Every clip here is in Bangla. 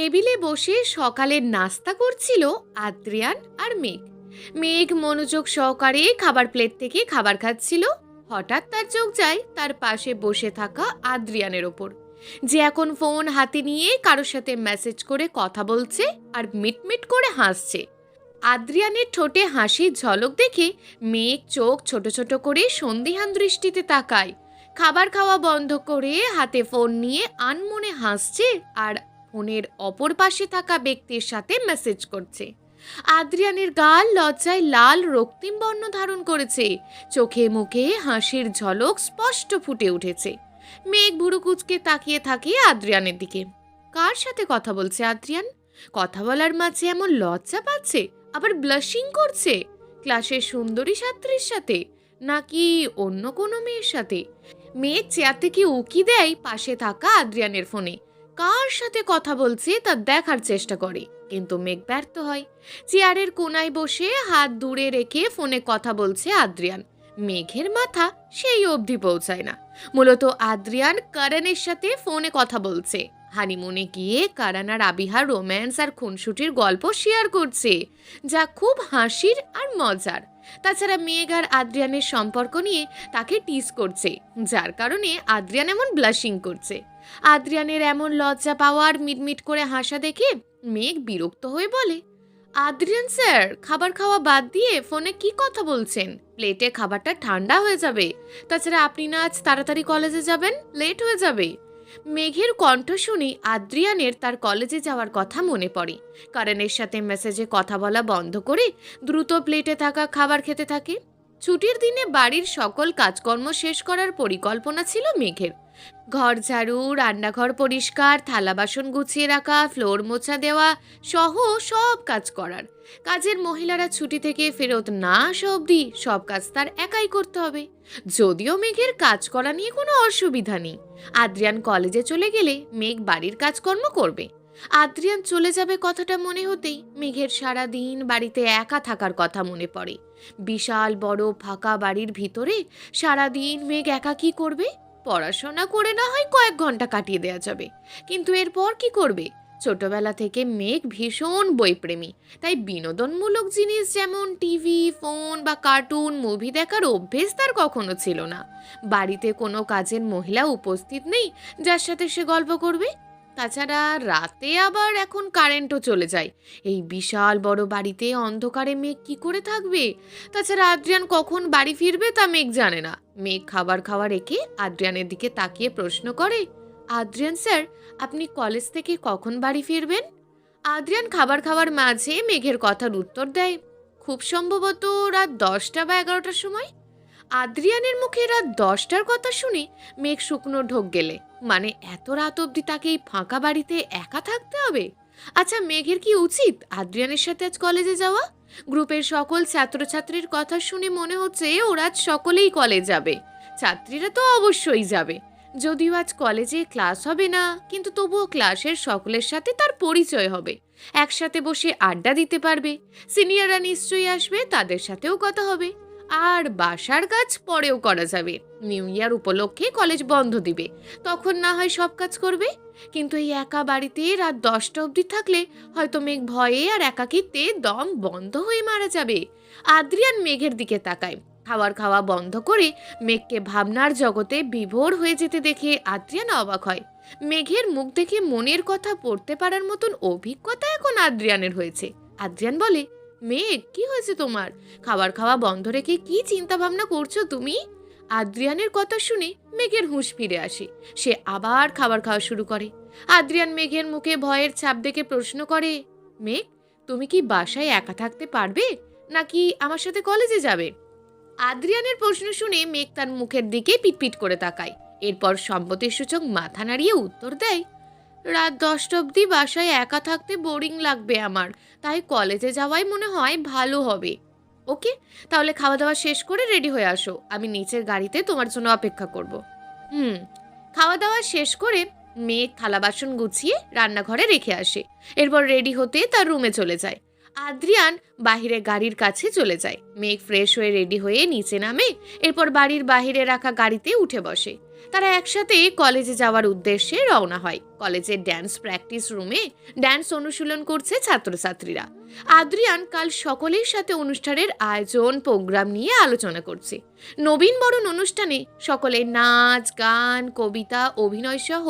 টেবিলে বসে সকালের নাস্তা করছিল আদ্রিয়ান আর মেঘ। মেঘ মনোযোগ সহকারে খাবার প্লেট থেকে খাবার খাচ্ছিল। হঠাৎ তার চোখ যায় তার পাশে বসে থাকা আদ্রিয়ানের ওপর, যে এখন ফোন হাতে নিয়ে কারোর সাথে মেসেজ করে কথা বলছে আর মিটমিট করে হাসছে। আদ্রিয়ানের ঠোঁটে হাসির ঝলক দেখে মেঘ চোখ ছোট ছোট করে সন্দিহান দৃষ্টিতে তাকায়। খাবার খাওয়া বন্ধ করে হাতে ফোন নিয়ে আনমনে হাসছে আর ফোনের অপর পাশে থাকা ব্যক্তির সাথে মেসেজ করছে। আদ্রিয়ানের গাল লজ্জায় লাল রক্তিম বর্ণ ধারণ করেছে, চোখে মুখে হাসির ঝলক স্পষ্ট ফুটে উঠেছে। মেঘ ভুরু কুঁচকে তাকিয়ে থাকে আদ্রিয়ানের দিকে। কার সাথে কথা বলছে আদ্রিয়ান? কথা বলার মাঝে এমন লজ্জা পাচ্ছে, আবার ব্লাশিং করছে। ক্লাসের সুন্দরী ছাত্রীর সাথে, নাকি অন্য কোনো মেয়ের সাথে? মেঘ চেয়ার থেকে উকি দেয় পাশে থাকা আদ্রিয়ানের ফোনে। কার সাথে কথা বলছে তা দেখার চেষ্টা করে, কিন্তু মেঘ ব্যর্থ হয়। চেয়ারের কোনায় বসে হাত দূরে রেখে ফোনে কথা বলছে আদ্রিয়ান। মেঘের মাথা সেই অবধি পৌঁছায় না। মূলত আদ্রিয়ান করণের সাথে ফোনে কথা বলছে। হানিমুনে গিয়ে করণ আর আবিহার রোম্যান্স আর খুনসুটির গল্প শেয়ার করছে, যা খুব হাসির আর মজার। তাছাড়া মেঘ আর আদ্রিয়ানের সম্পর্ক নিয়ে তাকে টিজ করছে, যার কারণে আদ্রিয়ান এমন ব্লাশিং করছে। আদ্রিয়ানের এমন লজ্জা পাওয়ার মিটমিট করে হাসা দেখে মেঘ বিরক্ত হয়ে বলে, আদ্রিয়ান স্যার, খাবার খাওয়া বাদ দিয়ে ফোনে কি কথা বলছেন? প্লেটে খাবারটা ঠান্ডা হয়ে যাবে। তাছাড়া আপনি না আজ তাড়াতাড়ি কলেজে যাবেন, লেট হয়ে যাবে। মেঘের কণ্ঠ শুনে আদ্রিয়ানের তার কলেজে যাওয়ার কথা মনে পড়ে। করণের সাথে মেসেজে কথা বলা বন্ধ করে দ্রুত প্লেটে থাকা খাবার খেতে থাকে। ছুটির দিনে বাড়ির সকল কাজকর্ম শেষ করার পরিকল্পনা ছিল মেঘের। ঘর ঝাড়ু, রান্নাঘর পরিষ্কার, থালা বাসন গুছিয়ে রাখা, ফ্লোর মোছা দেওয়া সহ সব কাজ করার। কাজের মহিলারা ছুটি থেকে ফেরত না আসা অবধি সব কাজ তার একাই করতে হবে। যদিও মেঘের কাজ করা নিয়ে কোনো অসুবিধা নেই। আদ্রিয়ান কলেজে চলে গেলে মেঘ বাড়ির কাজকর্ম করবে। আদ্রিয়ান চলে যাবে কথাটা মনে হতেই মেঘের সারা দিন বাড়িতে একা থাকার কথা মনে পড়ে। বিশাল বড় ফাঁকা বাড়ির ভিতরে সারাদিন মেঘ একা কি করবে? পড়াশোনা করে না হয় কয়েক ঘন্টা কাটিয়ে দেওয়া যাবে, কিন্তু এরপর কি করবে? ছোটবেলা থেকে মেঘ ভীষণ বইপ্রেমী, তাই বিনোদনমূলক জিনিস যেমন টিভি, ফোন বা কার্টুন, মুভি দেখার অভ্যেস তার কখনো ছিল না। বাড়িতে কোনো কাজের মহিলা উপস্থিত নেই যার সাথে সে গল্প করবে। তাছাড়া রাতে আবার এখন কারেন্টও চলে যায়। এই বিশাল বড় বাড়িতে অন্ধকারে মেঘ কি করে থাকবে? তাছাড়া আদ্রিয়ান কখন বাড়ি ফিরবে তা মেঘ জানে না। মেঘ খাবার খাওয়া রেখে আদ্রিয়ানের দিকে তাকিয়ে প্রশ্ন করে, আদ্রিয়ান স্যার, আপনি কলেজ থেকে কখন বাড়ি ফিরবেন? আদ্রিয়ান খাবার খাওয়ার মাঝে মেঘের কথার উত্তর দেয়, খুব সম্ভবত রাত 10টা বা 11টার সময়। আদ্রিয়ানের মুখে রাত 10টার কথা শুনে মেঘ শুকনো ঢোক গেলে, মানে এত রাত অবধি তাকে এই ফাঁকা বাড়িতে একা থাকতে হবে? আচ্ছা, মেঘের কি উচিত আদ্রিয়ানের সাথে আজ কলেজে যাওয়া? গ্রুপের সকল ছাত্রছাত্রীর কথা শুনে মনে হচ্ছে ওরা আজ সকলেই কলেজ যাবে। ছাত্রীরা তো অবশ্যই যাবে, যদিও আজ কলেজে ক্লাস হবে না, কিন্তু তবুও ক্লাসের সকলের সাথে তার পরিচয় হবে। একসাথে বসে আড্ডা দিতে পারবে। সিনিয়ররা নিশ্চয়ই আসবে, তাদের সাথেও কথা হবে। আর বাসার কাজ পরেও করা যাবে। নিউ ইয়ার উপলক্ষে কলেজ বন্ধ দিবে, তখন না হয় সব কাজ করবে। কিন্তু এই একা বাড়িতে রাত 10টা অবধি থাকলে হয়তো মেঘ ভয়ে আর একাকিত্বে দম বন্ধ হয়ে মারা যাবে। আদ্রিয়ান মেঘের দিকে তাকায়। খাওয়া বন্ধ করে মেঘকে ভাবনার জগতে বিভোর হয়ে যেতে দেখে আদ্রিয়ান অবাক হয়। মেঘের মুখ দেখে মনের কথা পড়তে পারার মতন অভিজ্ঞতা এখন আদ্রিয়ানের হয়েছে। আদ্রিয়ান বলে, মেঘ, কি হয়েছে তোমার? খাওয়া বন্ধ রেখে কি চিন্তা ভাবনা করছো তুমি? আদ্রিয়ানের কথা শুনে মেঘের হুঁশ ফিরে আসে। সে আবার খাবার খাওয়া শুরু করে। আদ্রিয়ান মেঘের মুখে ভয়ের ছাপ দেখে প্রশ্ন করে, মেঘ, তুমি কি বাসায় একা থাকতে পারবে, নাকি আমার সাথে কলেজে যাবে? আদ্রিয়ানের প্রশ্ন শুনে মেঘ তার মুখের দিকে পিটপিট করে তাকায়। এরপর সম্মতির সূচক মাথা নাড়িয়ে উত্তর দেয়, রাত 10টা অবধি বাসায় একা থাকতে বোরিং লাগবে আমার, তাই কলেজে যাওয়াই মনে হয় ভালো হবে। ওকে, তাহলে খাওয়া দাওয়া শেষ করে রেডি হয়ে আসো, আমি নিচের গাড়িতে তোমার জন্য অপেক্ষা করব। খাওয়া দাওয়া শেষ করে মেঘ থালা বাসন গুছিয়ে রান্নাঘরে রেখে আসে। এরপর রেডি হতে তার রুমে চলে যায়। আদ্রিয়ান বাহিরে গাড়ির কাছে চলে যায়। মেঘ ফ্রেশ হয়ে রেডি হয়ে নিচে নামে। এরপর বাড়ির বাহিরে রাখা গাড়িতে উঠে বসে। তারা একসাথে কলেজে যাওয়ার উদ্দেশ্যে রওনা হয়। কলেজের ড্যান্স প্র্যাকটিস রুমে ড্যান্স অনুশীলন করছে ছাত্রছাত্রীরা। আদ্রিয়ান কাল সকলের সাথে অনুষ্ঠানের আয়োজন প্রোগ্রাম নিয়ে আলোচনা করছে। নবীন বরণ অনুষ্ঠানে সকলে নাচ, গান, কবিতা, অভিনয় সহ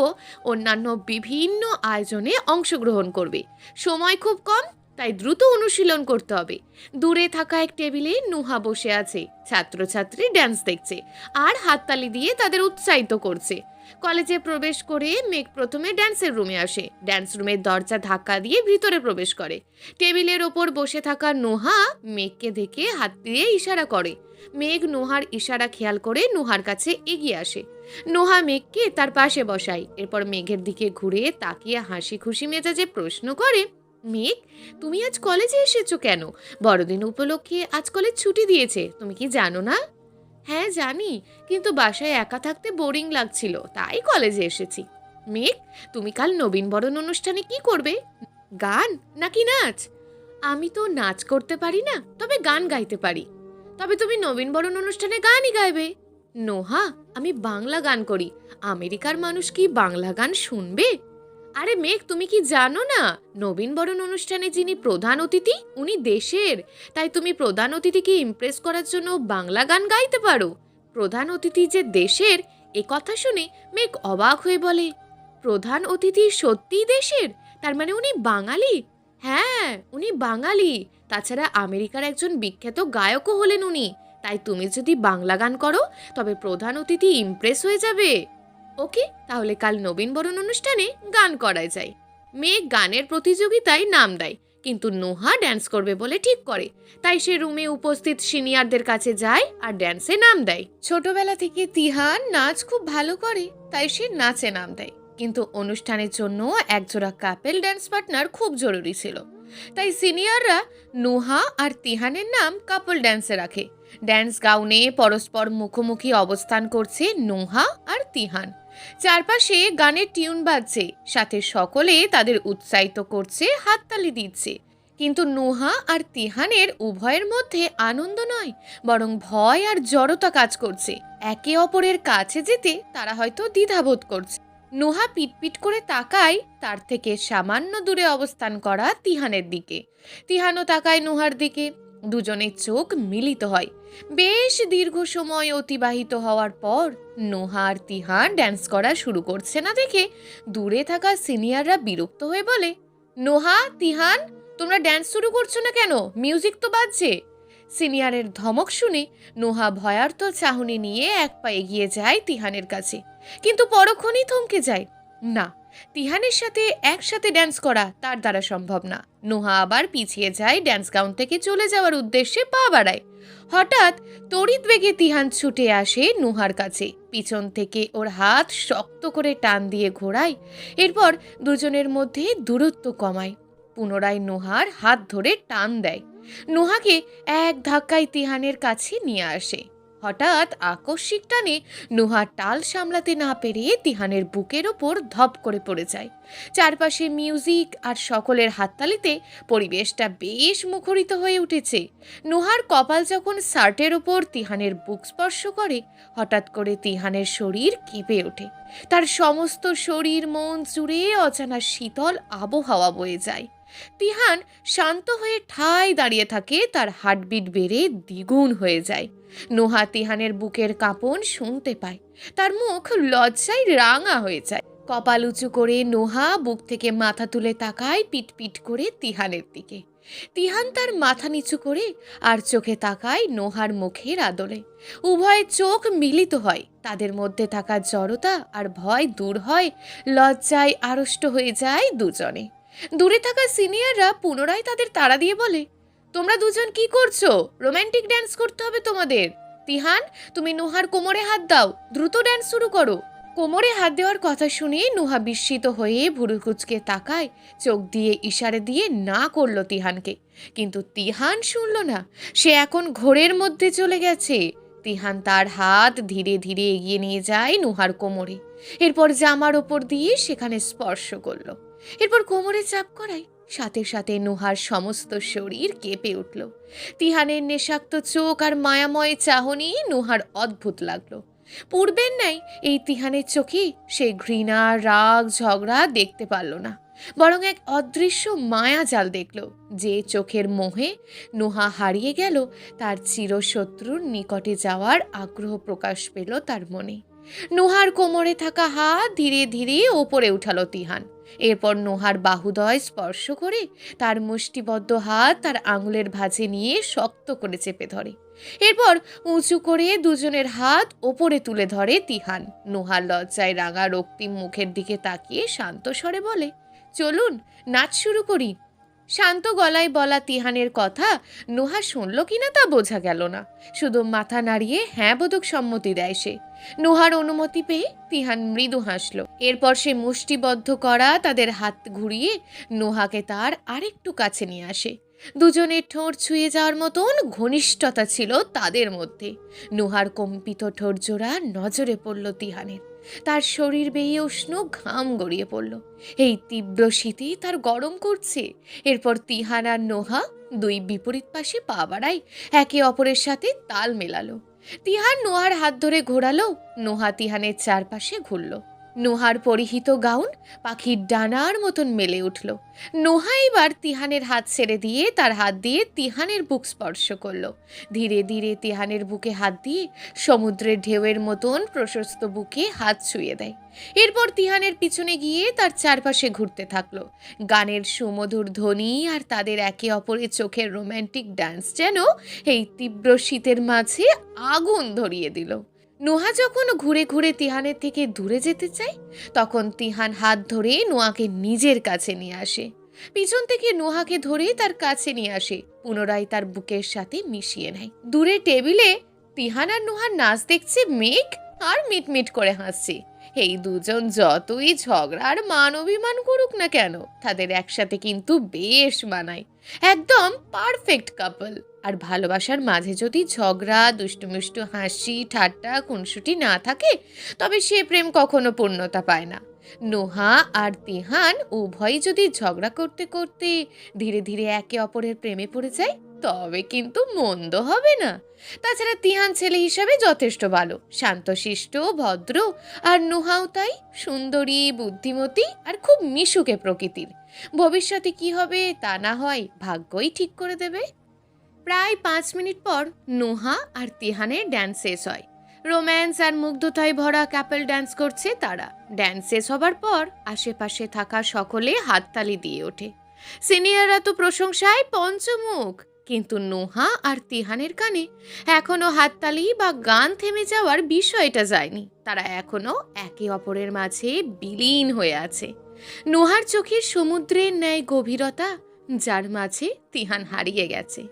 অন্যান্য বিভিন্ন আয়োজনে অংশগ্রহণ করবে। সময় খুব কম, তাই দ্রুত অনুশীলন করতে হবে। দূরে থাকা এক টেবিলে নুহা বসে আছে। ছাত্রছাত্রী ড্যান্স দেখছে আর হাততালি দিয়ে তাদের উৎসাহিত করছে। কলেজে প্রবেশ করে মেঘ প্রথমে ড্যান্সের রুমে আসে। ড্যান্স রুমের দরজা ধাক্কা দিয়ে ভিতরে প্রবেশ করে। টেবিলের ওপর বসে থাকা নুহা মেঘকে দেখে হাত দিয়ে ইশারা করে। মেঘ নুহার ইশারা খেয়াল করে নুহার কাছে এগিয়ে আসে। নুহা মেঘকে তার পাশে বসায়। এরপর মেঘের দিকে ঘুরে তাকিয়ে হাসি খুশি মেজাজে প্রশ্ন করে, মেঘ, তুমি আজ কলেজে এসেছো কেন? বড়দিন উপলক্ষে আজ কলেজ ছুটি দিয়েছে, তুমি কি জানো না? হ্যাঁ জানি, কিন্তু বাসায় একা থাকতে বোরিং লাগছিল, তাই কলেজে এসেছি। মেঘ, তুমি কাল নবীনবরণ অনুষ্ঠানে কি করবে? গান নাকি নাচ? আমি তো নাচ করতে পারি না, তবে গান গাইতে পারি। তবে তুমি নবীনবরণ অনুষ্ঠানে গানই গাইবে। নোহা, আমি বাংলা গান করি। আমেরিকার মানুষ কি বাংলা গান শুনবে? আরে মেঘ, তুমি কি জানো না নবীনবরণ অনুষ্ঠানে যিনি প্রধান অতিথি উনি দেশের, তাই তুমি প্রধান অতিথিকে ইমপ্রেস করার জন্য বাংলা গান গাইতে পারো। প্রধান অতিথি যে দেশের এ কথা শুনে মেঘ অবাক হয়ে বলে, প্রধান অতিথি সত্যিই দেশের? তার মানে উনি বাঙালি? হ্যাঁ, উনি বাঙালি। তাছাড়া আমেরিকার একজন বিখ্যাত গায়কও হলেন উনি। তাই তুমি যদি বাংলা গান করো তবে প্রধান অতিথি ইমপ্রেস হয়ে যাবে। ওকে, তাহলে কাল নবীনবরণ অনুষ্ঠানে গান করায় যায়। মেয়ে গানের প্রতিযোগিতায় নাম দেয়, কিন্তু নোহা ড্যান্স করবে বলে ঠিক করে। তাই সে রুমে উপস্থিত সিনিয়রদের কাছে যায় আর ড্যান্সে নাম দেয়। ছোটবেলা থেকে তিহান নাচ খুব ভালো করে, তাই সে নাচে নাম দেয়। কিন্তু অনুষ্ঠানের জন্য একজোড়া কাপেল ড্যান্স পার্টনার খুব জরুরি ছিল। তাই সিনিয়ররা নোহা আর তিহানের নাম কাপল ড্যান্সে রাখে। ড্যান্স গাউনে পরস্পর মুখোমুখি অবস্থান করছে নোহা আর তিহান। চারপাশে গানের টিউন বাজছে, সাথে সকলে তাদের উৎসাহিত করছে, হাততালি দিচ্ছে। কিন্তু নোহা আর তিহানের উভয়ের মধ্যে আনন্দ নয়, বরং ভয় আর জড়তা কাজ করছে। একে অপরের কাছে যেতে তারা হয়তো দ্বিধাবোধ করছে। নোহা পিটপিট করে তাকায় তার থেকে সামান্য দূরে অবস্থান করা তিহানের দিকে। তিহানও তাকায় নোহার দিকে। দুজনের চোখ মিলিত হয়। বেশ দীর্ঘ সময় অতিবাহিত হওয়ার পর নোহা আর তিহান ড্যান্স করা শুরু করছে না দেখে দূরে থাকা সিনিয়ররা বিরক্ত হয়ে বলে, নোহা, তিহান, তোমরা ড্যান্স শুরু করছো না কেন? মিউজিক তো বাজছে। সিনিয়রের ধমক শুনে নোহা ভয়ার্ত চাহনি নিয়ে এক পা এগিয়ে যায় তিহানের কাছে, কিন্তু পরক্ষণেই থমকে যায়। না, তিহানের সাথে একসাথে ড্যান্স করা তার দ্বারা সম্ভব না। নোহা আবার পিছিয়ে যায়, ড্যান্স গাউন থেকে চলে যাওয়ার উদ্দেশ্যে পা বাড়ায়। হঠাৎ তড়িৎ বেগে তিহান ছুটে আসে নোহার কাছে, পিছন থেকে ওর হাত শক্ত করে টান দিয়ে ঘোরায়। এরপর দুজনের মধ্যে দূরত্ব কমায়। পুনরায় নোহার হাত ধরে টান দেয়। নোহাকে এক ধাক্কায় তিহানের কাছে নিয়ে আসে। হঠাৎ আকস্মিক টানে নোহা টাল সামলাতে না পেরে তিহানের বুকের ওপর ধপ করে পড়ে যায়। চারপাশে মিউজিক আর সকলের হাততালিতে পরিবেশটা বেশ মুখরিত হয়ে উঠেছে। নোহার কপাল যখন শার্টের ওপর তিহানের বুক স্পর্শ করে, হঠাৎ করে তিহানের শরীর কেঁপে ওঠে। তার সমস্ত শরীর মন জুড়ে অজানা শীতল আবহাওয়া বয়ে যায়। তিহান শান্ত হয়ে ঠায় দাঁড়িয়ে থাকে, তার হার্টবিট বেড়ে দ্বিগুণ হয়ে যায়। নোহা তিহানের বুকের কাঁপন শুনতে পায়। তার মুখ লজ্জায় রাঙা হয়ে যায়। কপাল উঁচু করে নোহা বুক থেকে মাথা তুলে তাকায় পিট করে তিহানের দিকে। তিহান তার মাথা নিচু করে আর চোখে তাকায় নোহার মুখের আদলে। উভয়ের চোখ মিলিত হয়। তাদের মধ্যে থাকা জড়তা আর ভয় দূর হয়। লজ্জায় আড়ষ্ট হয়ে যায় দুজনে। দূরে থাকা সিনিয়ররা পুনরায় তাদের তাড়া দিয়ে বলে, তোমরা দুজন কি করছো? রোমান্টিক ড্যান্স করতে হবে তোমাদের। তিহান, তুমি নোহার কোমরে হাত দাও, দ্রুত ড্যান্স শুরু করো। কোমরে হাত দেওয়ার কথা শুনে নোহা বিস্মিত হয়ে ভুরু কুঁচকে তাকায়, চোখ দিয়ে ইশারে দিয়ে না করলো তিহানকে। কিন্তু তিহান শুনল না। সে এখন ঘোরের মধ্যে চলে গেছে। তিহান তার হাত ধীরে ধীরে এগিয়ে নিয়ে যায় নোহার কোমরে। এরপর জামার ওপর দিয়ে সেখানে স্পর্শ করলো। এরপর কোমরে চাপ করায়। সাথে সাথে নোহার সমস্ত শরীর কেঁপে উঠল। তিহানের নেশাক্ত চোখ আর মায়াময় চাহনি নোহার অদ্ভুত লাগলো। পূর্বের ন্যায় এই তিহানের চোখে সে ঘৃণা, রাগ, ঝগড়া দেখতে পারল না, বরং এক অদৃশ্য মায়াজাল দেখল, যে চোখের মোহে নুহা হারিয়ে গেল। তার চিরশত্রুর নিকটে যাওয়ার আগ্রহ প্রকাশ পেল তার মনে। নুহার কোমরে থাকা হাত ধীরে ধীরে ওপরে উঠালো তিহান। এরপর নুহার বাহুদয় স্পর্শ করে তার মুষ্টিবদ্ধ হাত তার আঙুলের ভাঁজে নিয়ে শক্ত করে চেপে ধরে। এরপর উঁচু করে দুজনের হাত ওপরে তুলে ধরে তিহান। নুহার লজ্জায় রাঙা রক্তিম মুখের দিকে তাকিয়ে শান্ত স্বরে বলে, চলুন নাচ শুরু করি। শান্ত গলায় বলা তিহানের কথা নুহা শুনল কিনা তা বোঝা গেল না, শুধু মাথা নাড়িয়ে হ্যাঁ বোধক সম্মতি দেয় সে। নুহার অনুমতি পেয়ে তিহান মৃদু হাসল। এরপর সে মুষ্টিবদ্ধ করা তাদের হাত ঘুরিয়ে নুহাকে তার আরেকটু কাছে নিয়ে আসে। দুজনের ঠোঁট ছুঁয়ে যাওয়ার মতন ঘনিষ্ঠতা ছিল তাদের মধ্যে। নুহার কম্পিত ঠোঁট জোড়া নজরে পড়ল তিহানের। তার শরীর বেয়ে উষ্ণ ঘাম গড়িয়ে পড়ল। এই তীব্র শীতে তার গরম করছে। এরপর তিহান আর নোহা দুই বিপরীত পাশে পা বাড়ায়, একে অপরের সাথে তাল মেলালো। তিহান নোহার হাত ধরে ঘোরালো, নোহা তিহানের চারপাশে ঘুরল। নোহার পরিহিত গাউন পাখির ডানার মতন মেলে উঠল। নোহা এবার তিহানের হাত ছেড়ে দিয়ে তার হাত দিয়ে তিহানের বুক স্পর্শ করল। ধীরে ধীরে তিহানের বুকে হাত দিয়ে সমুদ্রের ঢেউয়ের মতন প্রশস্ত বুকে হাত ছুঁয়ে দেয়। এরপর তিহানের পিছনে গিয়ে তার চারপাশে ঘুরতে থাকলো। গানের সুমধুর ধ্বনি আর তাদের একে অপরের চোখের রোম্যান্টিক ডান্স যেন এই তীব্র শীতের মাঝে আগুন ধরিয়ে দিল। নোহা যখন ঘুরে ঘুরে তিহানের থেকে দূরে যেতে চায়, তখন তিহান হাত ধরে নোয়াকে নিজের কাছে নিয়ে আসে। পিছন থেকে নোহাকে ধরে তার কাছে নিয়ে আসে, পুনরায় তার বুকের সাথে মিশিয়ে নেয়। দূরে টেবিলে তিহান আর নোহার নাচ দেখছে মেঘ, আর মিটমিট করে হাসছে। এই দুজন যতই ঝগড়া আর মান অভিমান করুক না কেন, তাদের একসাথে কিন্তু বেশ মানায়। একদম পারফেক্ট কাপল। আর ভালোবাসার মাঝে যদি ঝগড়া, দুষ্টুমিষ্টু হাসি, ঠাট্টা, খুনসুটি না থাকে, তবে সে প্রেম কখনো পূর্ণতা পায় না। নোহা আর তিহান উভয়ই যদি ঝগড়া করতে করতে ধীরে ধীরে একে অপরের প্রেমে পড়ে যায়, তবে কিন্তু মন্দ হবে না। তাছাড়া তিহান ছেলে হিসাবে যথেষ্ট ভালো, শান্তশিষ্ট, ভদ্র, আর নোহাও তাই সুন্দরী, বুদ্ধিমতী আর খুব মিশুকে প্রকৃতির। ভবিষ্যতে কি হবে তা না হয় ভাগ্যই ঠিক করে দেবে। প্রায় 5 মিনিট পর নোহা আর তিহানের ড্যান্স শেষ হয়। রোম্যান্স আর মুগ্ধতায় ভরা কাপল ড্যান্স করছে তারা। ড্যান্স শেষ হবার পর আশেপাশে থাকা সকলে হাততালি দিয়ে ওঠে। সিনিয়ররা তো প্রশংসায় পঞ্চমুখ, কিন্তু নোহা আর তিহানের কানে এখনো হাততালি বা গান থেমে যাওয়ার বিষয়টা যায়নি। তারা এখনো একে অপরের মাঝে বিলীন হয়ে আছে। নোহার চোখের সমুদ্রের ন্যায় গভীরতা, যার মাঝে তিহান হারিয়ে গেছে।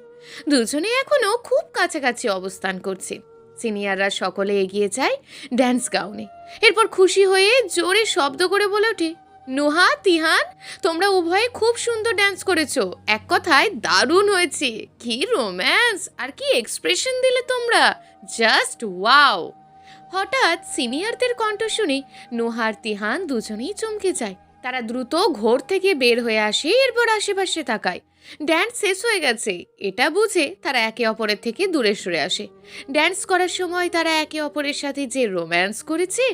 দুজনে এখনো খুব কাছাকাছি অবস্থান করছে। সিনিয়ররা সকলে এগিয়ে যায় ড্যান্স গাউনে। এরপর খুশি হয়ে জোরে শব্দ করে বলে ওঠে, নোহা, তিহান, তোমরা উভয়ে খুব সুন্দর ড্যান্স করেছো। এক কথায় দারুণ হয়েছে। কি রোম্যান্স আর কি এক্সপ্রেশন দিলে তোমরা, জাস্ট ওয়াও। হঠাৎ সিনিয়রদের কণ্ঠ শুনে নোহা আর তিহান দুজনেই চমকে যায়। তারা দ্রুত ঘোর থেকে বের হয়ে আসে। এরপর আশেপাশে তাকায়। ড্যান্স শেষ হয়ে গেছে এটা বুঝে তারা একে অপরের থেকে দূরে সরে আসে। ড্যান্স করার সময় তারা একে অপরের সাথে যে রোম্যান্স করেছে,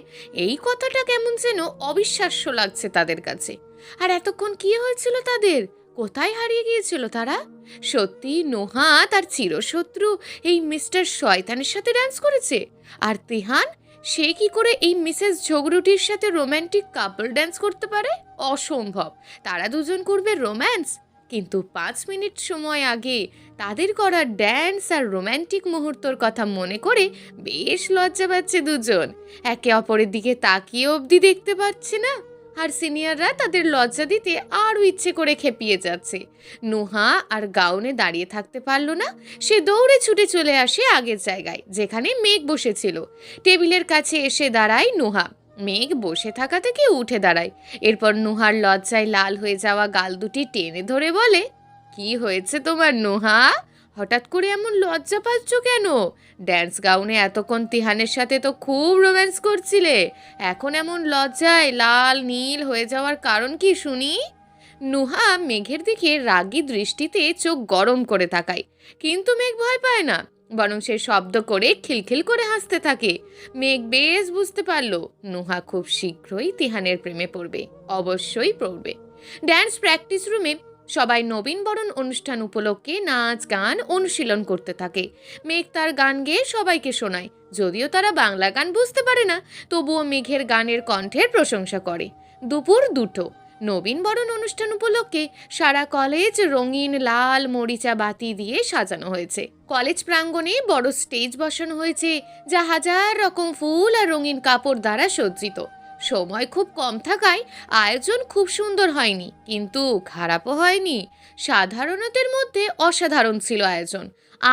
এই কথাটা কেমন যেন অবিশ্বাস্য লাগছে তাদের কাছে। আর এতক্ষণ কি হয়েছিল তাদের? কোথায় হারিয়ে গিয়েছিল তারা? সত্যি নোহা তার চিরশত্রু এই মিস্টার শয়তানের সাথে ড্যান্স করেছে? আর তিহান, সে কি করে এই মিসেস ঝগড়ুটির সাথে রোম্যান্টিক কাপল ড্যান্স করতে পারে? অসম্ভব। তারা দুজন করবে রোম্যান্স, কিন্তু 5 মিনিট সময় আগে তাদের করা ড্যান্স আর রোম্যান্টিক মুহূর্তর কথা মনে করে বেশ লজ্জা পাচ্ছে দুজন। একে অপরের দিকে তাকিয়ে অবধি দেখতে পাচ্ছে না। আর সিনিয়ররা তাদের লজ্জা দিতে আরও ইচ্ছে করে খেপিয়ে যাচ্ছে। নোহা আর গাউনে দাঁড়িয়ে থাকতে পারল না। সে দৌড়ে ছুটে চলে আসে আগের জায়গায়, যেখানে মেঘ বসেছিল। টেবিলের কাছে এসে দাঁড়ায় নোহা। মেঘ বসে থাকা থেকে উঠে দাঁড়ায়। এরপর নোহার লজ্জায় লাল হয়ে যাওয়া গাল দুটি টেনে ধরে বলে, কি হয়েছে তোমার নোহা? হঠাৎ করে এমন লজ্জা পাচ্ছ কেন? ড্যান্স গাউনে এতক্ষণ তিহানের সাথে তো খুব রোম্যান্স করছিলে, এখন এমন লজ্জায় লাল নীল হয়ে যাওয়ার কারণ কি শুনি? নোহা মেঘের দিকে রাগী দৃষ্টিতে চোখ গরম করে তাকায়, কিন্তু মেঘ ভয় পায় না। বরং সে শব্দ করে খিলখিল করে হাসতে থাকে। মেঘ বেশ বুঝতে পারল নুহা খুব শীঘ্রই তিহানের প্রেমে পড়বে, অবশ্যই পড়বে। ড্যান্স প্র্যাকটিস রুমে সবাই নবীন বরণ অনুষ্ঠান উপলক্ষে নাচ গান অনুশীলন করতে থাকে। মেঘ তার গান গেয়ে সবাইকে শোনায়। যদিও তারা বাংলা গান বুঝতে পারে না, তবুও মেঘের গানের কণ্ঠের প্রশংসা করে। দুপুর 2টো। নবীন বরণ অনুষ্ঠান উপলক্ষে সারা কলেজ রঙিন লাল মরিচা বাতি দিয়ে সাজানো হয়েছে। কলেজ প্রাঙ্গণে বড় স্টেজ বসানো হয়েছে, যা হাজার রকম ফুল আর রঙিন কাপড় দ্বারা সজ্জিত। সময় খুব কম থাকায় আয়োজন খুব সুন্দর হয়নি, কিন্তু খারাপও হয়নি। সাধারণতের মধ্যে অসাধারণ ছিল আয়োজন,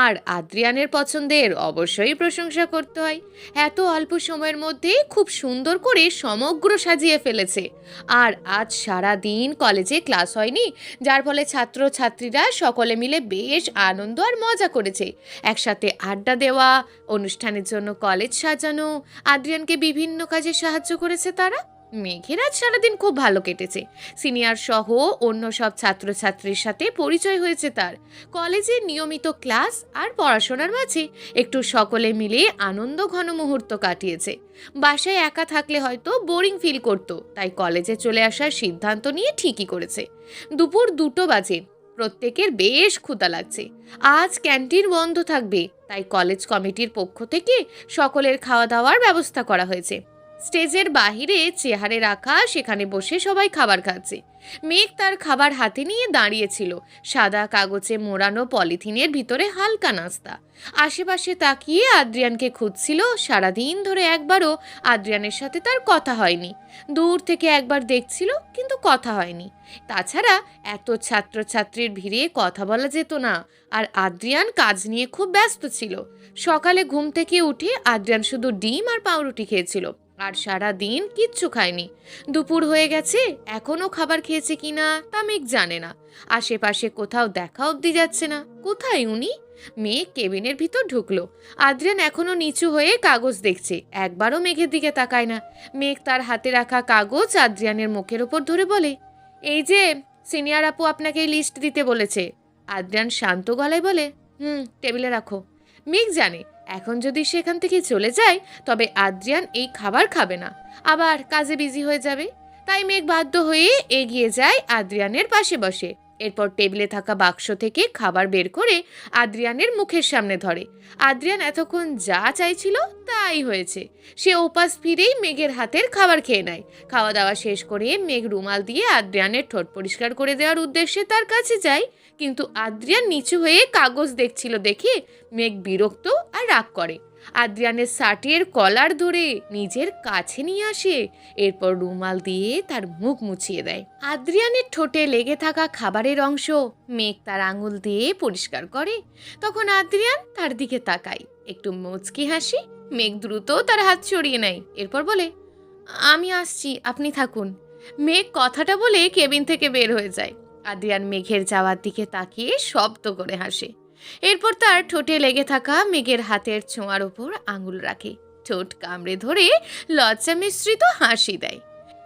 আর আদ্রিয়ানের পছন্দের অবশ্যই প্রশংসা করতে হয়। এত অল্প সময়ের মধ্যে খুব সুন্দর করে সমগ্র সাজিয়ে ফেলেছে। আর আজ সারা দিন কলেজে ক্লাস হয়নি, যার ফলে ছাত্রছাত্রীরা সকলে মিলে বেশ আনন্দ আর মজা করেছে। একসাথে আড্ডা দেওয়া, অনুষ্ঠানের জন্য কলেজ সাজানো, আদ্রিয়ানকে বিভিন্ন কাজে সাহায্য করেছে তারা। মেঘের আজ সারাদিন খুব ভালো কেটেছে। সিনিয়র সহ অন্য সব ছাত্রছাত্রীর সাথে পরিচয় হয়েছে তার। কলেজের নিয়মিত ক্লাস আর পড়াশোনার মাঝে একটু সকলে মিলে আনন্দ ঘন মুহূর্ত কাটিয়েছে। বাসায় একা থাকলে হয়তো বোরিং ফিল করত, তাই কলেজে চলে আসার সিদ্ধান্ত নিয়ে ঠিকই করেছে। দুপুর 2টো বাজে। প্রত্যেকের বেশ ক্ষুধা লাগছে। আজ ক্যান্টিন বন্ধ থাকবে, তাই কলেজ কমিটির পক্ষ থেকে সকলের খাওয়া দাওয়ার ব্যবস্থা করা হয়েছে। স্টেজের বাহিরে চেয়ারে রাখা সেখানে বসে সবাই খাবার খাচ্ছে। মেঘ তার খাবার হাতে নিয়ে দাঁড়িয়েছিল। সাদা কাগজে মোড়ানো পলিথিনের ভিতরে হালকা নাস্তা। আশেপাশে তাকিয়ে আদ্রিয়ানকে খুঁজছিল। সারাদিন ধরে একবারও আদ্রিয়ানের সাথে তার কথা হয়নি। দূর থেকে একবার দেখছিল, কিন্তু কথা হয়নি। তাছাড়া এত ছাত্রছাত্রীর ভিড়ে কথা বলা যেত না, আর আদ্রিয়ান কাজ নিয়ে খুব ব্যস্ত ছিল। সকালে ঘুম থেকে উঠে আদ্রিয়ান শুধু ডিম আর পাউরুটি খেয়েছিল, আর সারা দিন কিচ্ছু খায়নি। দুপুর হয়ে গেছে, এখনো খাবার খেয়েছে কিনা তা মেঘ জানে না। আশেপাশে কোথাও দেখা অবধি যাচ্ছে না। কোথায় উনি? মেঘ কেবিনের ভিতর ঢুকলো। আদ্রিয়ান এখনো নিচু হয়ে কাগজ দেখছে, একবারও মেঘের দিকে তাকায় না। মেঘ তার হাতে রাখা কাগজ আদ্রিয়ানের মুখের ওপর ধরে বলে, এই যে সিনিয়র আপু আপনাকে এই লিস্ট দিতে বলেছে। আদ্রিয়ান শান্ত গলায় বলে, টেবিলে রাখো। মেঘ জানে এখন যদি সেখান থেকে চলে যায় তবে আদ্রিয়ান এই খাবার খাবে না, আবার কাজে বিজি হয়ে যাবে। তাই মেঘ বাধ্য হয়ে এগিয়ে যায় আদ্রিয়ানের পাশে বসে। এরপর টেবিলে থাকা বাক্স থেকে খাবার বের করে আদ্রিয়ানের মুখের সামনে ধরে। আদ্রিয়ান এতক্ষণ যা চাইছিল তাই হয়েছে। সে ওপাশ ফিরেই মেঘের হাতের খাবার খেয়ে নেয়। খাওয়া দাওয়া শেষ করে মেঘ রুমাল দিয়ে আদ্রিয়ানের ঠোঁট পরিষ্কার করে দেওয়ার উদ্দেশ্যে তার কাছে যায়, কিন্তু আদ্রিয়ান নিচু হয়ে কাগজ দেখছিল দেখে মেঘ বিরক্ত আর রাগ করে। আদ্রিয়ানের শার্টের কলার ধরে নিজের কাছে নিয়ে আসে, এরপর রুমাল দিয়ে তার মুখ মুছিয়ে দেয়। আদ্রিয়ানের ঠোঁটে লেগে থাকা খাবারের অংশ মেঘ তার আঙুল দিয়ে পরিষ্কার করে। তখন আদ্রিয়ান তার দিকে তাকায়, একটু মুচকি হাসি। মেঘ দ্রুত তার হাত সরিয়ে নেয়, এরপর বলে, আমি আসছি, আপনি থাকুন। মেঘ কথাটা বলে কেবিন থেকে বের হয়ে যায়। আদ্রিয়ান মেঘের যাওয়ার দিকে তাকিয়ে শব্দ করে হাসে। এরপর তার ঠোঁটে লেগে থাকা মেঘের হাতের ছোঁয়ার উপর আঙুল রাখে, ঠোঁট কামড়ে ধরে লজ্জা মিশ্রিত হাসি দেয়।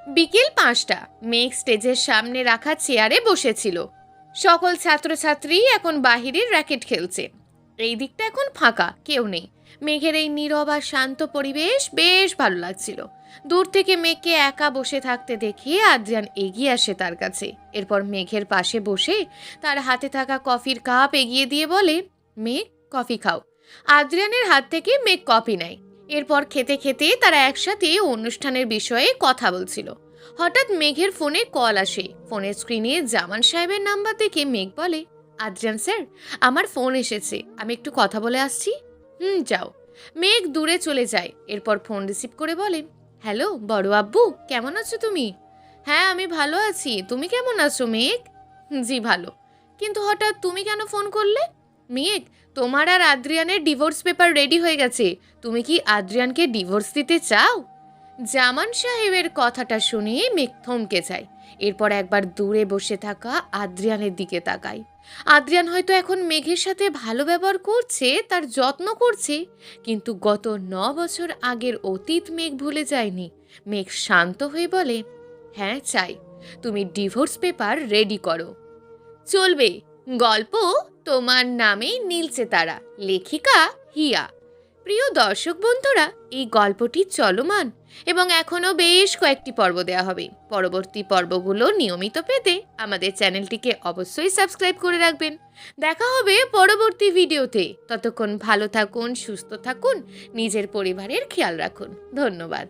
বিকেল 5টা। মেঘ স্টেজের সামনে রাখা চেয়ারে বসেছিল। সকল ছাত্রছাত্রী এখন বাহিরের র্যাকেট খেলছে। এই দিকটা এখন ফাঁকা, কেউ নেই। মেঘের এই নীরব আর শান্ত পরিবেশ বেশ ভালো লাগছিল। দূর থেকে মেঘকে একা বসে থাকতে দেখে আদ্রিয়ান এগিয়ে আসে তার কাছে। এরপর মেঘের পাশে বসে তার হাতে থাকা কফির কাপ এগিয়ে দিয়ে বলে, মেঘ কফি খাও। আদ্রিয়ানের হাত থেকে মেঘ কফি নেয়। এরপর খেতে খেতে তারা একসাথে অনুষ্ঠানের বিষয়ে কথা বলছিল। হঠাৎ মেঘের ফোনে কল আসে। ফোনের স্ক্রিনে জামান সাহেবের নাম্বার দেখে মেঘ বলে, আদ্রিয়ান স্যার, আমার ফোন এসেছে, আমি একটু কথা বলে আসছি। যাও। মেঘ দূরে চলে যায়। এরপর ফোন রিসিভ করে বলে, হ্যালো বড় আব্বু, কেমন আছো তুমি? হ্যাঁ আমি ভালো আছি, তুমি কেমন আছো মেঘ? জি ভালো। কিন্তু হঠাৎ তুমি কেন ফোন করলে? মেঘ, তোমার আর আদ্রিয়ানের ডিভোর্স পেপার রেডি হয়ে গেছে, তুমি কি আদ্রিয়ানকে ডিভোর্স দিতে চাও? জামান সাহেবের কথাটা শুনে মেঘ থমকে যায়। এরপর একবার দূরে বসে থাকা আদ্রিয়ানের দিকে তাকায়। আদ্রিয়ান হয়তো এখন মেঘের সাথে ভালো ব্যবহার করছে, তার যত্ন করছে, কিন্তু গত 9 বছর আগের অতীত মেঘ ভুলে যায়নি। মেঘ শান্ত হয়ে বলে, হ্যাঁ চাই, তুমি ডিভোর্স পেপার রেডি করো। চলবে। গল্প তোমার নামে নীলছে তারা, লেখিকা হিয়া। প্রিয় দর্শক বন্ধুরা, এই গল্পটি চলমান এবং এখনও বেশ কয়েকটি পর্ব দেওয়া হবে। পরবর্তী পর্বগুলো নিয়মিত পেতে আমাদের চ্যানেলটিকে অবশ্যই সাবস্ক্রাইব করে রাখবেন। দেখা হবে পরবর্তী ভিডিওতে। ততক্ষণ ভালো থাকুন, সুস্থ থাকুন, নিজের পরিবারের খেয়াল রাখুন। ধন্যবাদ।